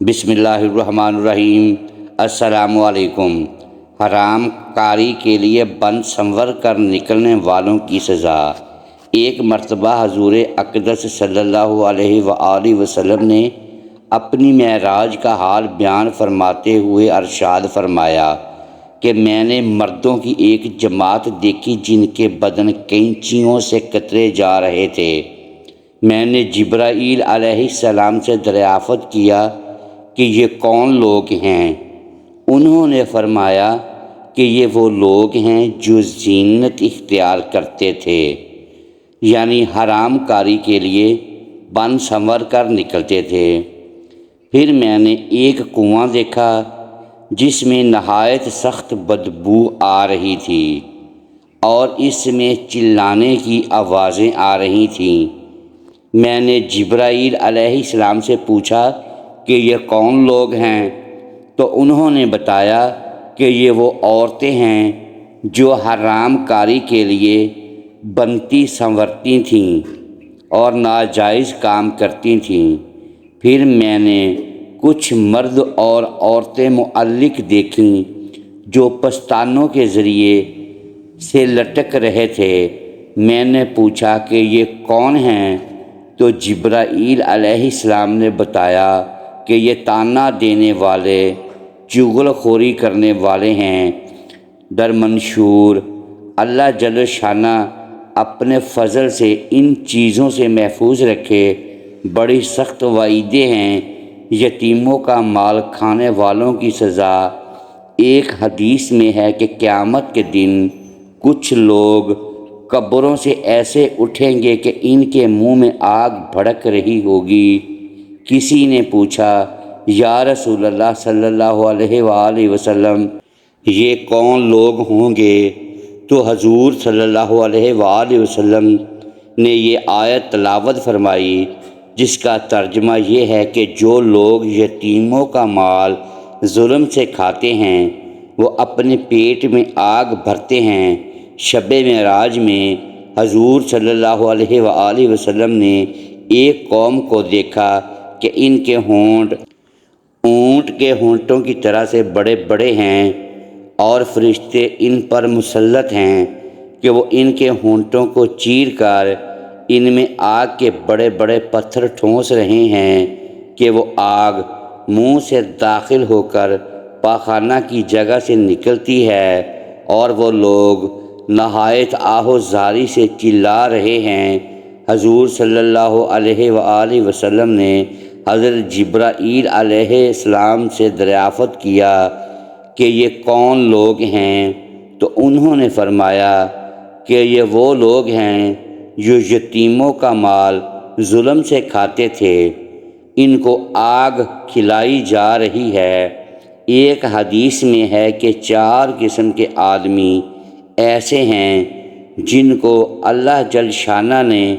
بسم اللہ الرحمن الرحیم۔ السلام علیکم۔ حرام کاری کے لیے بن سنور کر نکلنے والوں کی سزا۔ ایک مرتبہ حضور اقدس صلی اللہ علیہ وآلہ وسلم نے اپنی معراج کا حال بیان فرماتے ہوئے ارشاد فرمایا کہ میں نے مردوں کی ایک جماعت دیکھی جن کے بدن کینچیوں سے کترے جا رہے تھے۔ میں نے جبرائیل علیہ السلام سے دریافت کیا کہ یہ کون لوگ ہیں؟ انہوں نے فرمایا کہ یہ وہ لوگ ہیں جو زینت اختیار کرتے تھے، یعنی حرام کاری کے لیے بن سنور کر نکلتے تھے۔ پھر میں نے ایک کنواں دیکھا جس میں نہایت سخت بدبو آ رہی تھی اور اس میں چلانے کی آوازیں آ رہی تھیں۔ میں نے جبرائیل علیہ السلام سے پوچھا کہ یہ کون لوگ ہیں؟ تو انہوں نے بتایا کہ یہ وہ عورتیں ہیں جو حرام کاری کے لیے بنتی سنورتی تھیں اور ناجائز کام کرتی تھیں۔ پھر میں نے کچھ مرد اور عورتیں معلق دیکھیں جو پستانوں کے ذریعے سے لٹک رہے تھے۔ میں نے پوچھا کہ یہ کون ہیں؟ تو جبرائیل علیہ السلام نے بتایا کہ یہ طعنہ دینے والے، چغل خوری کرنے والے ہیں۔ در منشور اللہ جل شانہ اپنے فضل سے ان چیزوں سے محفوظ رکھے۔ بڑی سخت وعیدیں ہیں یتیموں کا مال کھانے والوں کی سزا۔ ایک حدیث میں ہے کہ قیامت کے دن کچھ لوگ قبروں سے ایسے اٹھیں گے کہ ان کے منہ میں آگ بھڑک رہی ہوگی۔ کسی نے پوچھا یا رسول اللہ صلی اللہ علیہ وآلہ وسلم، یہ کون لوگ ہوں گے؟ تو حضور صلی اللہ علیہ وآلہ وسلم نے یہ آیت تلاوت فرمائی جس کا ترجمہ یہ ہے کہ جو لوگ یتیموں کا مال ظلم سے کھاتے ہیں وہ اپنے پیٹ میں آگ بھرتے ہیں۔ شب معراج میں حضور صلی اللہ علیہ وآلہ وسلم نے ایک قوم کو دیکھا کہ ان کے ہونٹ اونٹ کے ہونٹوں کی طرح سے بڑے بڑے ہیں اور فرشتے ان پر مسلط ہیں کہ وہ ان کے ہونٹوں کو چیر کر ان میں آگ کے بڑے بڑے پتھر ٹھونس رہے ہیں کہ وہ آگ منہ سے داخل ہو کر پاخانہ کی جگہ سے نکلتی ہے، اور وہ لوگ نہایت آہ و زاری سے چلا رہے ہیں۔ حضور صلی اللہ علیہ وآلہ وسلم نے حضرت جبرائیل علیہ السلام سے دریافت کیا کہ یہ کون لوگ ہیں؟ تو انہوں نے فرمایا کہ یہ وہ لوگ ہیں جو یتیموں کا مال ظلم سے کھاتے تھے، ان کو آگ کھلائی جا رہی ہے۔ ایک حدیث میں ہے کہ 4 قسم کے آدمی ایسے ہیں جن کو اللہ جل شانہ نے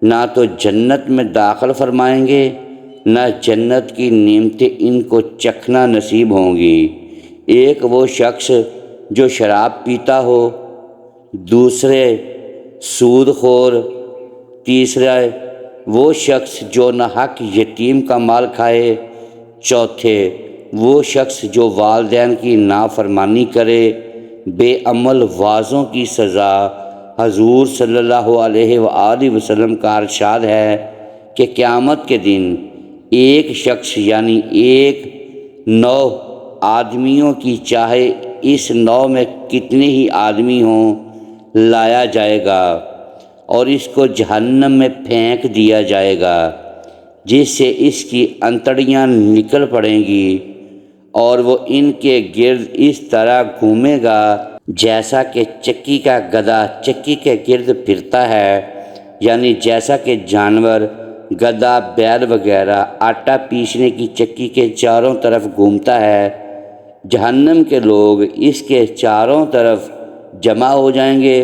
نہ تو جنت میں داخل فرمائیں گے، نہ جنت کی نعمتیں ان کو چکھنا نصیب ہوں گی۔ ایک وہ شخص جو شراب پیتا ہو، دوسرے سود خور، تیسرا وہ شخص جو ناحق یتیم کا مال کھائے، چوتھے وہ شخص جو والدین کی نافرمانی کرے۔ بے عمل واعظوں کی سزا۔ حضور صلی اللہ علیہ وآلہ وسلم کا ارشاد ہے کہ قیامت کے دن ایک شخص یعنی ایک نوع آدمیوں کی چاہے اس نوع میں کتنے ہی آدمی ہوں لایا جائے گا اور اس کو جہنم میں پھینک دیا جائے گا، جس سے اس کی انتڑیاں نکل پڑیں گی اور وہ ان کے گرد اس طرح گھومے گا جیسا کہ چکی کا گدھا چکی کے گرد پھرتا ہے، یعنی جیسا کہ جانور گدھا بیل وغیرہ آٹا پیسنے کی چکی کے چاروں طرف گھومتا ہے۔ جہنم کے لوگ اس کے چاروں طرف جمع ہو جائیں گے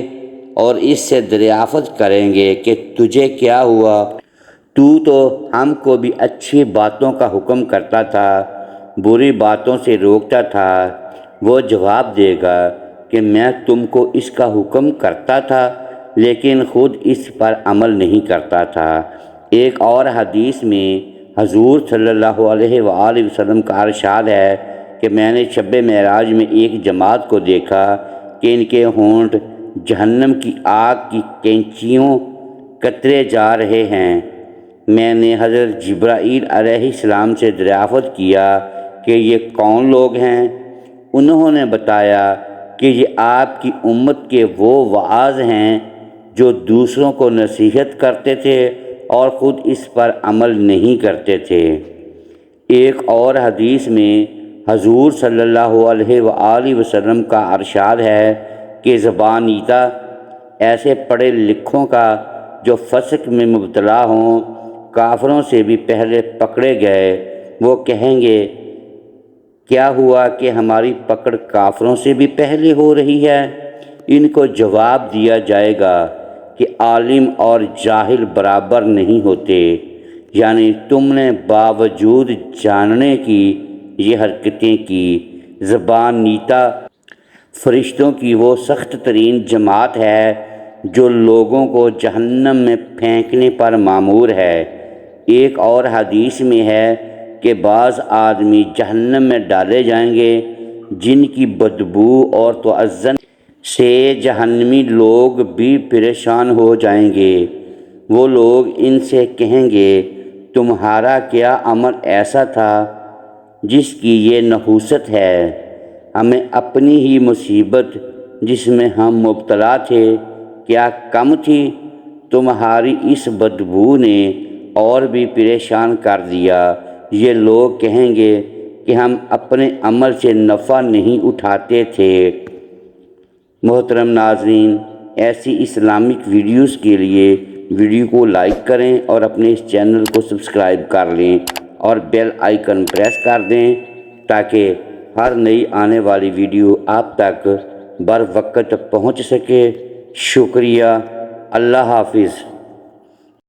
اور اس سے دریافت کریں گے کہ تجھے کیا ہوا؟ تو ہم کو بھی اچھی باتوں کا حکم کرتا تھا، بری باتوں سے روکتا تھا۔ وہ جواب دے گا کہ میں تم کو اس کا حکم کرتا تھا لیکن خود اس پر عمل نہیں کرتا تھا۔ ایک اور حدیث میں حضور صلی اللہ علیہ وآلہ وسلم کا ارشاد ہے کہ میں نے شب معراج میں ایک جماعت کو دیکھا کہ ان کے ہونٹ جہنم کی آگ کی کینچیوں کترے جا رہے ہیں۔ میں نے حضرت جبرائیل علیہ السلام سے دریافت کیا کہ یہ کون لوگ ہیں؟ انہوں نے بتایا کہ یہ آپ کی امت کے وہ واعظ ہیں جو دوسروں کو نصیحت کرتے تھے اور خود اس پر عمل نہیں کرتے تھے۔ ایک اور حدیث میں حضور صلی اللہ علیہ وآلہ وسلم کا ارشاد ہے کہ زبانیتا ایسے پڑھے لکھوں کا جو فسق میں مبتلا ہوں کافروں سے بھی پہلے پکڑے گئے، وہ کہیں گے کیا ہوا کہ ہماری پکڑ کافروں سے بھی پہلے ہو رہی ہے؟ ان کو جواب دیا جائے گا کہ عالم اور جاہل برابر نہیں ہوتے، یعنی تم نے باوجود جاننے کی یہ حرکتیں کی۔ زبان نیتا فرشتوں کی وہ سخت ترین جماعت ہے جو لوگوں کو جہنم میں پھینکنے پر مامور ہے۔ ایک اور حدیث میں ہے کہ بعض آدمی جہنم میں ڈالے جائیں گے جن کی بدبو اور تعظن سے جہنمی لوگ بھی پریشان ہو جائیں گے۔ وہ لوگ ان سے کہیں گے تمہارا کیا عمل ایسا تھا جس کی یہ نحوست ہے؟ ہمیں اپنی ہی مصیبت جس میں ہم مبتلا تھے کیا کم تھی؟ تمہاری اس بدبو نے اور بھی پریشان کر دیا۔ یہ لوگ کہیں گے کہ ہم اپنے عمل سے نفع نہیں اٹھاتے تھے۔ محترم ناظرین، ایسی اسلامک ویڈیوز کے لیے ویڈیو کو لائک کریں اور اپنے اس چینل کو سبسکرائب کر لیں اور بیل آئیکن پریس کر دیں تاکہ ہر نئی آنے والی ویڈیو آپ تک بر وقت پہنچ سکے۔ شکریہ۔ اللہ حافظ۔